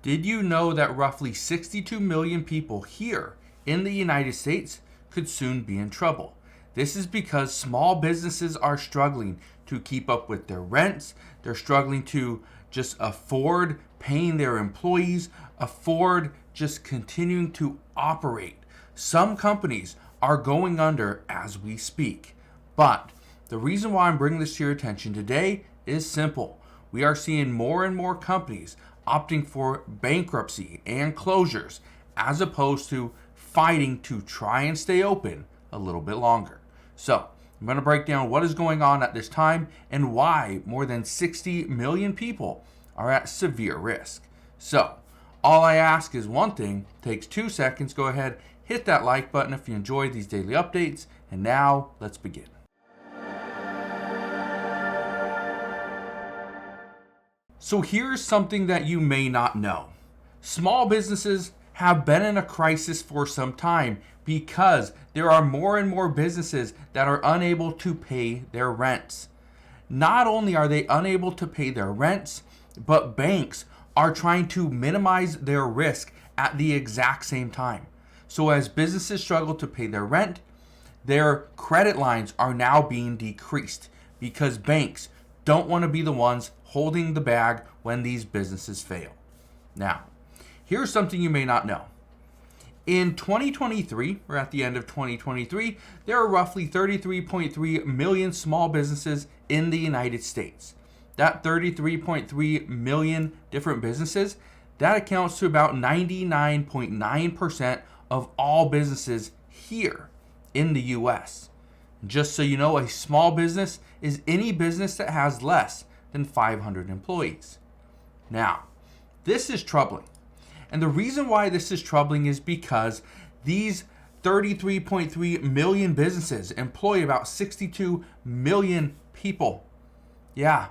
Did you know that roughly 62 million people here in the United States could soon be in trouble? This is because small businesses are struggling to keep up with their rents. They're struggling to just afford paying their employees, afford just continuing to operate. Some companies are going under as we speak. But the reason why I'm bringing this to your attention today is simple. We are seeing more and more companies opting for bankruptcy and closures as opposed to fighting to try and stay open a little bit longer. So I'm going to break down what is going on at this time and why more than 60 million people are at severe risk. So all I ask is one thing, takes 2 seconds. Go ahead, hit that like button if you enjoy these daily updates. And now let's begin. So here's something that you may not know. Small businesses have been in a crisis for some time because there are more and more businesses that are unable to pay their rents. Not only are they unable to pay their rents, but banks are trying to minimize their risk at the exact same time. So as businesses struggle to pay their rent, their credit lines are now being decreased because banks don't want to be the ones holding the bag when these businesses fail. Now, here's something you may not know. In 2023, we're at the end of 2023, there are roughly 33.3 million small businesses in the United States. That 33.3 million different businesses, that accounts to about 99.9% of all businesses here in the US. Just so you know, a small business is any business that has less than 500 employees. Now, this is troubling. And the reason why this is troubling is because these 33.3 million businesses employ about 62 million people. Yeah,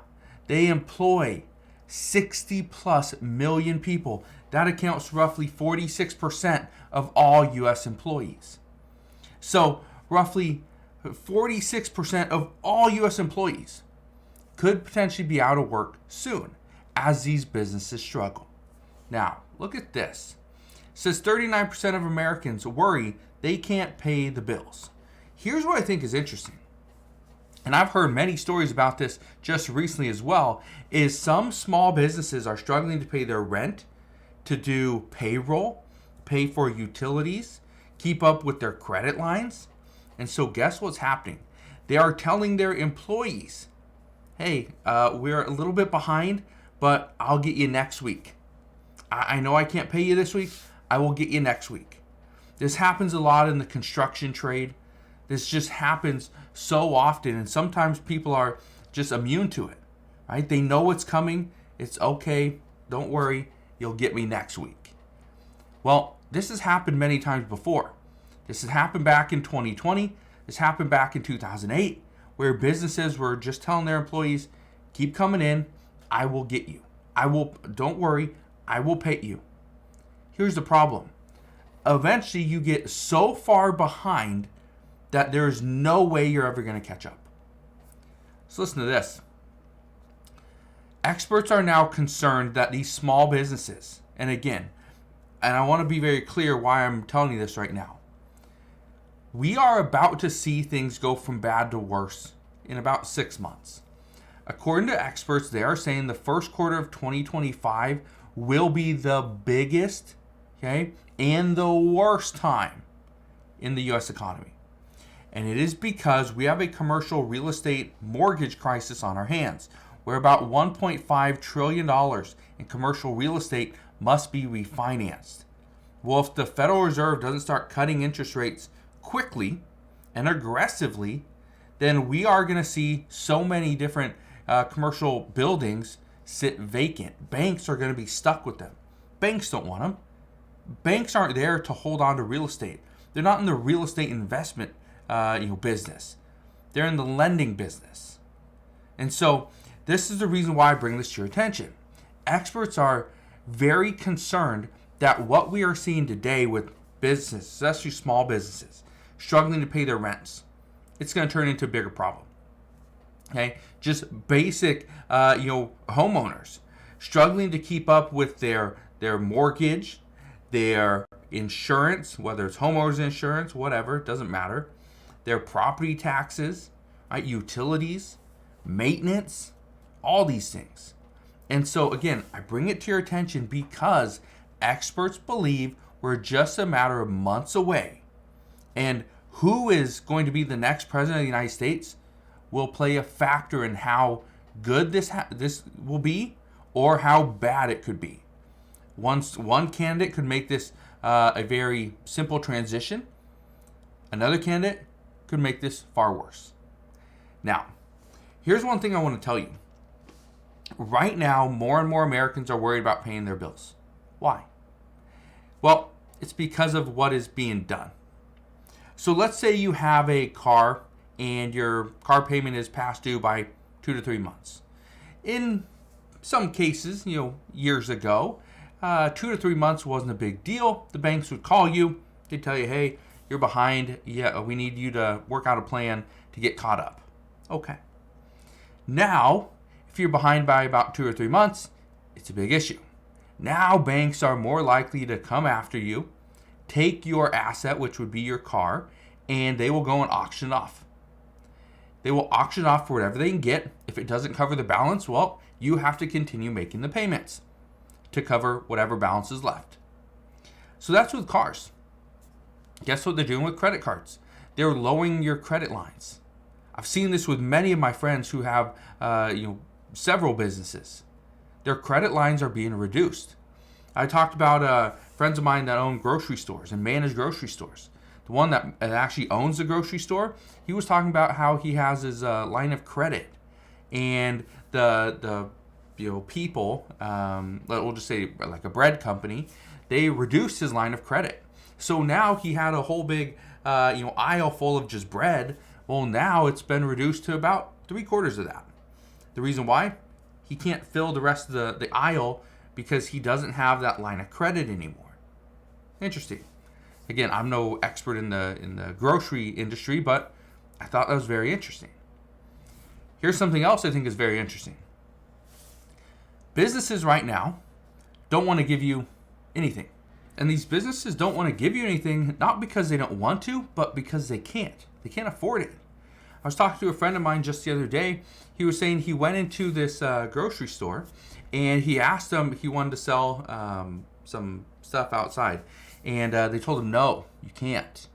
they employ 60 plus million people. That accounts for roughly 46% of all US employees. So roughly 46% of all US employees could potentially be out of work soon as these businesses struggle. Now, look at this. It says 39% of Americans worry they can't pay the bills. Here's what I think is interesting. And I've heard many stories about this just recently as well, is some small businesses are struggling to pay their rent, to do payroll, pay for utilities, keep up with their credit lines. And so guess what's happening? They are telling their employees, hey, we're a little bit behind, but I'll get you next week. I know I can't pay you this week. I will get you next week. This happens a lot in the construction trade. This just happens so often, and sometimes people are just immune to it, right? They know it's coming. It's okay. Don't worry. You'll get me next week. Well, this has happened many times before. This has happened back in 2020. This happened back in 2008, where businesses were just telling their employees, keep coming in. I will get you. Don't worry. I will pay you. Here's the problem. Eventually, you get so far behind that there's no way you're ever going to catch up. So listen to this. Experts are now concerned that these small businesses, and again, and I want to be very clear why I'm telling you this right now. We are about to see things go from bad to worse in about 6 months. According to experts, they are saying the first quarter of 2025 will be the biggest, okay, and the worst time in the U.S. economy. And it is because we have a commercial real estate mortgage crisis on our hands, where about $1.5 trillion in commercial real estate must be refinanced. Well, if the Federal Reserve doesn't start cutting interest rates quickly and aggressively, then we are going to see so many different commercial buildings sit vacant. Banks are going to be stuck with them. Banks don't want them. Banks aren't there to hold on to real estate. They're not in the real estate investment business. They're in the lending business. And so this is the reason why I bring this to your attention. Experts are very concerned that what we are seeing today with businesses, especially small businesses, struggling to pay their rents, it's going to turn into a bigger problem. Okay, just basic, homeowners struggling to keep up with their their mortgage, their insurance, whether it's homeowners insurance, whatever, it doesn't matter, their property taxes, right, utilities, maintenance, all these things. And so again, I bring it to your attention because experts believe we're just a matter of months away. And who is going to be the next president of the United States will play a factor in how good this will be or how bad it could be. One candidate could make this a very simple transition. Another candidate could make this far worse. Now, here's one thing I want to tell you. Right now, more and more Americans are worried about paying their bills. Why? Well, it's because of what is being done. So let's say you have a car and your car payment is past due by 2 to 3 months. In some cases, years ago, 2 to 3 months wasn't a big deal. The banks would call you. They'd tell you, hey, you're behind. Yeah, we need you to work out a plan to get caught up. Okay. Now, if you're behind by about 2 or 3 months, it's a big issue. Now banks are more likely to come after you, take your asset, which would be your car, and they will go and auction it off. They will auction off for whatever they can get. If it doesn't cover the balance, well, you have to continue making the payments to cover whatever balance is left. So that's with cars. Guess what they're doing with credit cards? They're lowering your credit lines. I've seen this with many of my friends who have several businesses. Their credit lines are being reduced. I talked about friends of mine that own grocery stores and manage grocery stores. The one that actually owns the grocery store, he was talking about how he has his line of credit, and the people, we'll just say like a bread company, they reduced his line of credit. So now he had a whole big aisle full of just bread. Well, now it's been reduced to about 3/4 of that. The reason why? He can't fill the rest of the aisle because he doesn't have that line of credit anymore. Interesting. Again, I'm no expert in the grocery industry, but I thought that was very interesting. Here's something else I think is very interesting. Businesses right now don't want to give you anything. And these businesses don't want to give you anything, not because they don't want to, but because they can't. They can't afford it. I was talking to a friend of mine just the other day. He was saying he went into this grocery store and he asked them, he wanted to sell some stuff outside. And they told him, no, you can't.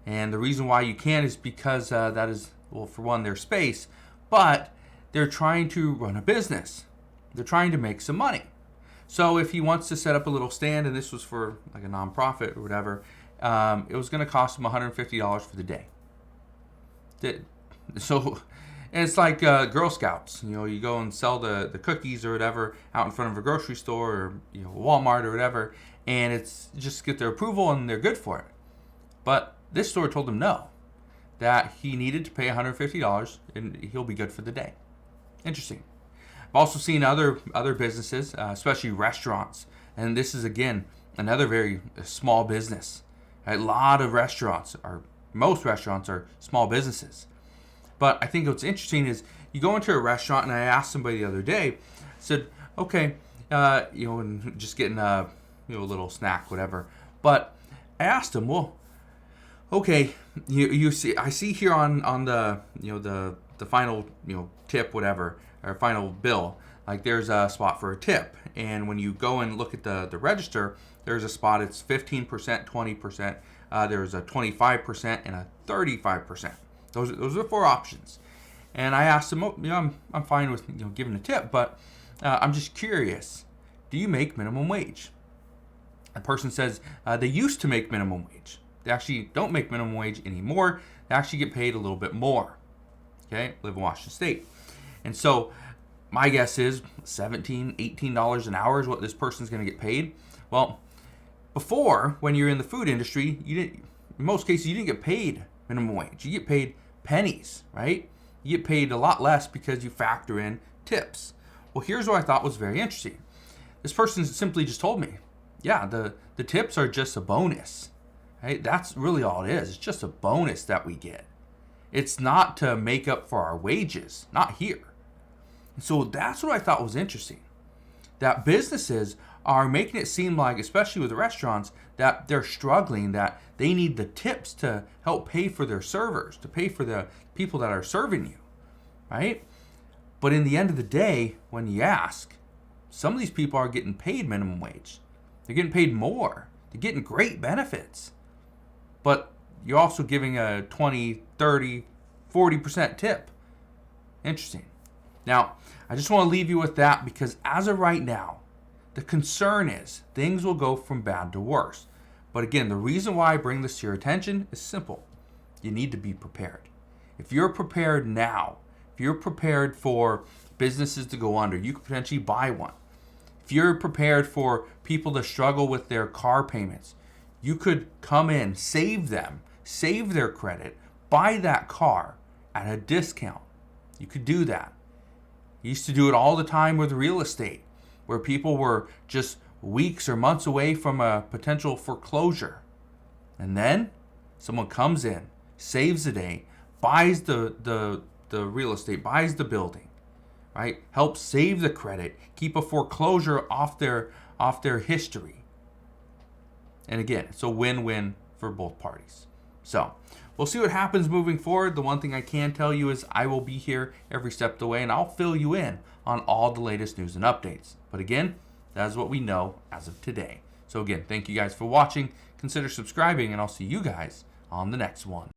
And the reason why you can't is because that is, well, for one, their space, but they're trying to run a business. They're trying to make some money. So if he wants to set up a little stand, and this was for like a nonprofit or whatever, it was going to cost him $150 for the day. So, and it's like Girl Scouts. You go and sell the cookies or whatever out in front of a grocery store or Walmart or whatever, and it's just get their approval and they're good for it. But this store told him no, that he needed to pay $150 and he'll be good for the day. Interesting. I've also seen other businesses, especially restaurants, and this is again another very small business. A lot of restaurants most restaurants are small businesses. But I think what's interesting is you go into a restaurant, and I asked somebody the other day, I said, okay, and just getting a little snack, whatever. But I asked him, well, okay, you see, I see here on the the final tip, whatever, or final bill, like there's a spot for a tip, and when you go and look at the register, there's a spot. It's 15%, 20%. There's a 25% and a 35%. Those are the 4 options. And I asked him, I'm fine with giving a tip, but I'm just curious. Do you make minimum wage? A person says they used to make minimum wage. They actually don't make minimum wage anymore. They actually get paid a little bit more. Okay, live in Washington State. And so my guess is $17, $18 an hour is what this person's going to get paid. Well, before, when you're in the food industry, in most cases, you didn't get paid minimum wage. You get paid pennies, right? You get paid a lot less because you factor in tips. Well, here's what I thought was very interesting. This person simply just told me, yeah, the tips are just a bonus, right? That's really all it is. It's just a bonus that we get. It's not to make up for our wages, not here. And so that's what I thought was interesting, that businesses are making it seem like, especially with the restaurants, that they're struggling, that they need the tips to help pay for their servers, to pay for the people that are serving you, right? But in the end of the day, when you ask, some of these people are getting paid minimum wage. They're getting paid more. They're getting great benefits. But you're also giving a 20, 30, 40% tip. Interesting. Now, I just want to leave you with that because as of right now, the concern is things will go from bad to worse. But again, the reason why I bring this to your attention is simple. You need to be prepared. If you're prepared now, if you're prepared for businesses to go under, you could potentially buy one. If you're prepared for people to struggle with their car payments, you could come in, save them, save their credit, buy that car at a discount. You could do that. You used to do it all the time with real estate, where people were just weeks or months away from a potential foreclosure. And then someone comes in, saves the day, buys the real estate, buys the building, right? Helps save the credit, keep a foreclosure off their history. And again, it's a win-win for both parties. So we'll see what happens moving forward. The one thing I can tell you is I will be here every step of the way, and I'll fill you in on all the latest news and updates. But again, that is what we know as of today. So again, thank you guys for watching. Consider subscribing, and I'll see you guys on the next one.